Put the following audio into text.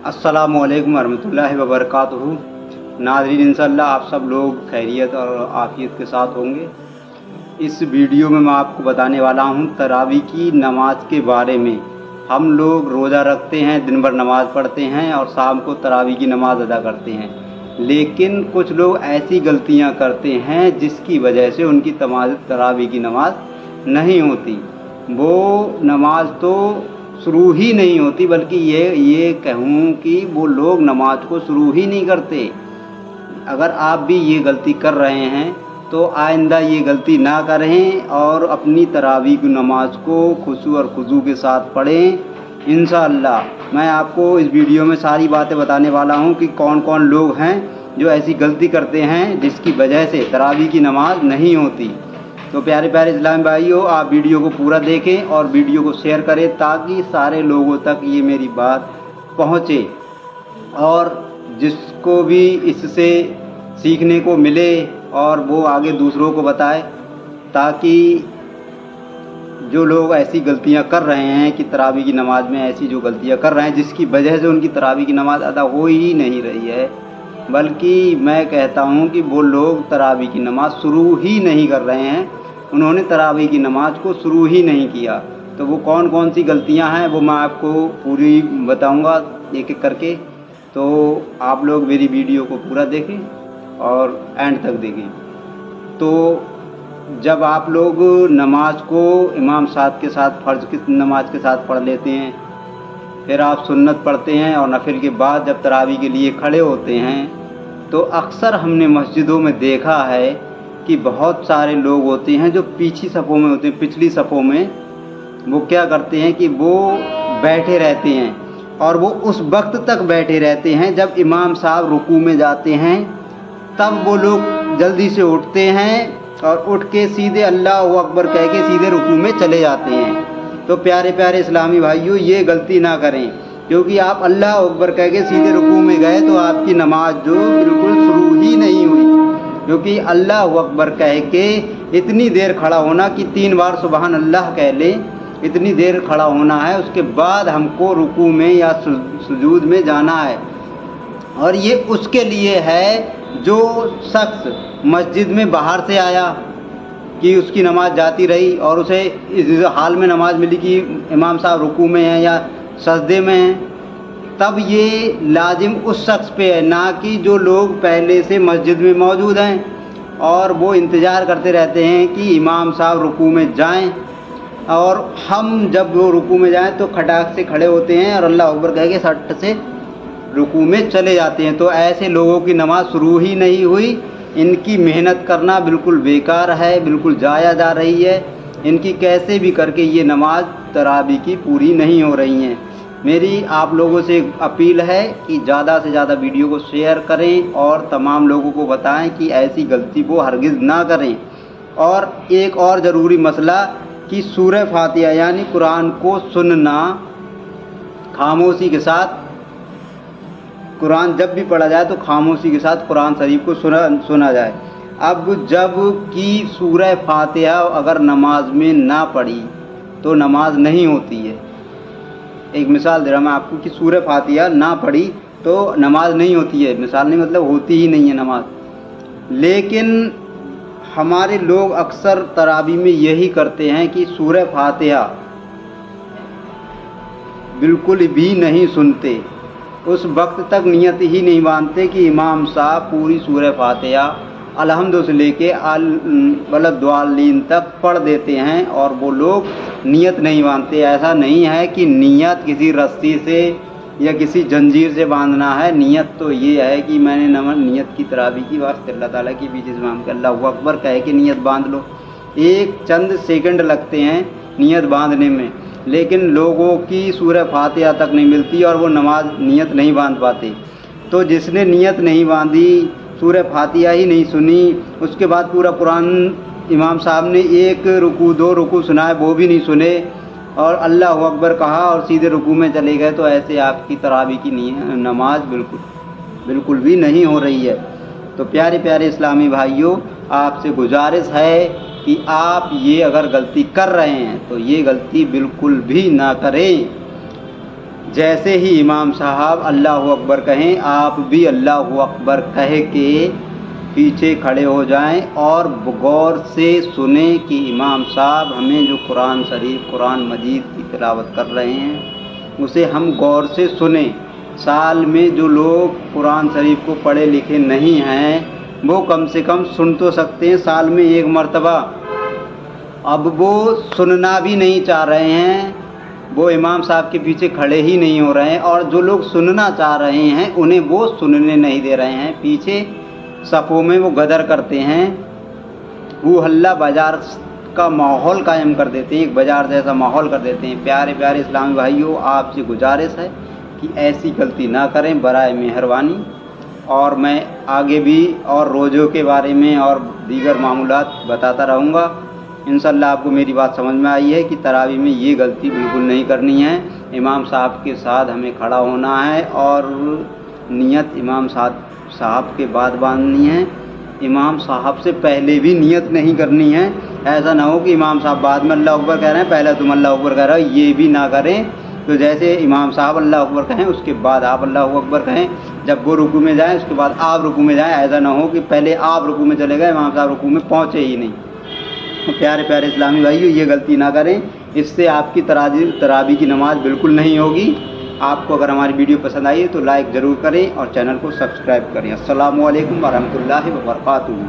अस्सलामुअलैकुम वरहमतुल्लाहि वबरकातुहू। नाज़रीन, इंशाअल्लाह आप सब लोग खैरियत और आफ़ियत के साथ होंगे। इस वीडियो में मैं आपको बताने वाला हूँ तरावी की नमाज के बारे में। हम लोग रोज़ा रखते हैं, दिन भर नमाज़ पढ़ते हैं और शाम को तरावी की नमाज़ अदा करते हैं, लेकिन कुछ लोग ऐसी गलतियाँ करते हैं जिसकी वजह से उनकी तरावी की नमाज नहीं होती। वो नमाज तो शुरू ही नहीं होती, बल्कि ये कहूँ कि वो लोग नमाज को शुरू ही नहीं करते। अगर आप भी ये गलती कर रहे हैं तो आइंदा ये गलती ना करें और अपनी तरावी की नमाज को खुशू और खुजू के साथ पढ़ें। इंशाअल्लाह मैं आपको इस वीडियो में सारी बातें बताने वाला हूँ कि कौन कौन लोग हैं जो ऐसी गलती करते हैं जिसकी वजह से तरावी की नमाज नहीं होती। तो प्यारे प्यारे इस्लामी भाइयों, आप वीडियो को पूरा देखें और वीडियो को शेयर करें ताकि सारे लोगों तक ये मेरी बात पहुँचे और जिसको भी इससे सीखने को मिले और वो आगे दूसरों को बताए, ताकि जो लोग ऐसी गलतियां कर रहे हैं कि तरावी की नमाज में ऐसी जो गलतियां कर रहे हैं जिसकी वजह से उनकी तरावी की नमाज अदा हो ही नहीं रही है, बल्कि मैं कहता हूं कि वो लोग तरावी की नमाज शुरू ही नहीं कर रहे हैं, उन्होंने तरावी की नमाज को शुरू ही नहीं किया। तो वो कौन कौन सी गलतियां हैं वो मैं आपको पूरी बताऊंगा एक एक करके। तो आप लोग मेरी वीडियो को पूरा देखें और एंड तक देखें। तो जब आप लोग नमाज को इमाम साहब के साथ फ़र्ज़ की नमाज के साथ पढ़ लेते हैं, फिर आप सुन्नत पढ़ते हैं और नफिल के बाद जब तरावी के लिए खड़े होते हैं, तो अक्सर हमने मस्जिदों में देखा है कि बहुत सारे लोग होते हैं जो पिछली सफ़ों में होते हैं। पिछली सफ़ों में वो क्या करते हैं कि वो बैठे रहते हैं और वो उस वक्त तक बैठे रहते हैं जब इमाम साहब रुकू में जाते हैं, तब वो लोग जल्दी से उठते हैं और उठ के सीधे अल्लाह अकबर कह के सीधे रुकू में चले जाते हैं। तो प्यारे प्यारे इस्लामी भाइयों, ये गलती ना करें, क्योंकि आप अल्लाह अकबर कह के सीधे रुकू में गए तो आपकी नमाज जो बिल्कुल शुरू ही नहीं हुई। क्योंकि अल्लाह अकबर कह के इतनी देर खड़ा होना कि 3 बार सुबहान अल्लाह कह लें, इतनी देर खड़ा होना है, उसके बाद हमको रुकू में या सुजूद में जाना है। और ये उसके लिए है जो शख्स मस्जिद में बाहर से आया कि उसकी नमाज जाती रही और उसे इस हाल में नमाज मिली कि इमाम साहब रुकू में हैं या सजदे में हैं, तब ये लाजिम उस शख्स पे है, ना कि जो लोग पहले से मस्जिद में मौजूद हैं और वो इंतज़ार करते रहते हैं कि इमाम साहब रुकू में जाएं, और हम जब वो रुकू में जाएं तो खटाक से खड़े होते हैं और अल्लाह अकबर कह के सट से रुकू में चले जाते हैं। तो ऐसे लोगों की नमाज शुरू ही नहीं हुई। इनकी मेहनत करना बिल्कुल बेकार है, बिल्कुल जाया जा रही है। इनकी कैसे भी करके ये नमाज तरावी की पूरी नहीं हो रही हैं। मेरी आप लोगों से अपील है कि ज़्यादा से ज़्यादा वीडियो को शेयर करें और तमाम लोगों को बताएं कि ऐसी गलती वो हरगिज़ ना करें। और एक और ज़रूरी मसला कि सूरह फातिहा यानी कुरान को सुनना, खामोशी के साथ कुरान जब भी पढ़ा जाए तो खामोशी के साथ कुरान शरीफ को सुना जाए। अब जब कि सूरह फातिहा अगर नमाज में ना पढ़ी तो नमाज नहीं होती है। एक मिसाल दे रहा मैं आपको कि सूरह फातिहा ना पढ़ी तो नमाज नहीं होती है। मिसाल नहीं, मतलब होती ही नहीं है नमाज। लेकिन हमारे लोग अक्सर तरावी में यही करते हैं कि सूरह फातिहा बिल्कुल भी नहीं सुनते, उस वक्त तक नियत ही नहीं बांधते कि इमाम साहब पूरी सूरह फातिहा अलहम्दु से लेके वलद्दालीन तक पढ़ देते हैं और वो लोग नियत नहीं बांधते। ऐसा नहीं है कि नियत किसी रस्सी से या किसी जंजीर से बांधना है। नियत तो ये है कि मैंने नियत की तरावी की वास्ते अल्लाह ताला की बीच इमाम के अल्लाह अकबर कह के नियत बांध लो। एक चंद सेकंड लगते हैं नियत बांधने में, लेकिन लोगों की सूरह फातिहा तक नहीं मिलती और वो नमाज नियत नहीं बांध पाते। तो जिसने नियत नहीं बांधी, सूरह फातिहा ही नहीं सुनी, उसके बाद पूरा कुरान इमाम साहब ने एक रुकू 2 रुकू सुनाए वो भी नहीं सुने और अल्लाह अकबर कहा और सीधे रुकू में चले गए, तो ऐसे आपकी तरावी की नमाज बिल्कुल भी नहीं हो रही है। तो प्यारे प्यारे इस्लामी भाइयों, आपसे गुजारिश है कि आप ये अगर गलती कर रहे हैं तो ये गलती बिल्कुल भी ना करें। जैसे ही इमाम साहब अल्लाह अकबर कहें, आप भी अल्लाह अकबर कह के पीछे खड़े हो जाएं और गौर से सुने कि इमाम साहब हमें जो कुरान शरीफ, कुरान मजीद की तिलावत कर रहे हैं उसे हम गौर से सुने। साल में जो लोग कुरान शरीफ को पढ़े लिखे नहीं हैं वो कम से कम सुन तो सकते हैं साल में एक मर्तबा। अब वो सुनना भी नहीं चाह रहे हैं, वो इमाम साहब के पीछे खड़े ही नहीं हो रहे हैं, और जो लोग सुनना चाह रहे हैं उन्हें वो सुनने नहीं दे रहे हैं। पीछे सफ़ों में वो गदर करते हैं, वो हल्ला बाजार का माहौल कायम कर देते हैं, एक बाजार जैसा माहौल कर देते हैं। प्यारे प्यारे इस्लामी भाइयों, आपसे गुजारिश है कि ऐसी गलती ना करें बराए मेहरबानी। और मैं आगे भी और रोज़ों के बारे में और दीगर मामूलात बताता रहूँगा। इंशाअल्लाह आपको मेरी बात समझ में आई है कि तरावी में ये गलती बिल्कुल नहीं करनी है। इमाम साहब के साथ हमें खड़ा होना है और नियत इमाम साहब के बाद बांधनी है, इमाम साहब से पहले भी नियत नहीं करनी है। ऐसा ना हो कि इमाम साहब बाद में अल्लाह अकबर कह रहे हैं, पहले तुम अल्लाह अकबर कह रहे हो, ये भी ना करें। तो जैसे इमाम साहब अल्लाह अकबर कहें उसके बाद आप अल्लाह अकबर कहें, जब वो रुकू में जाएं उसके बाद आप रुकू में जाएं। ऐसा ना हो कि पहले आप रुकू में चले गए, इमाम साहब रुकू में पहुँचे ही नहीं। तो प्यारे प्यारे इस्लामी भाइयों, ये गलती ना करें, इससे आपकी तरावी की नमाज बिल्कुल नहीं होगी। आपको अगर हमारी वीडियो पसंद आई है तो लाइक ज़रूर करें और चैनल को सब्सक्राइब करें। अस्सलामु अलैकुम वरहमतुल्लाहि वबरकातुहू।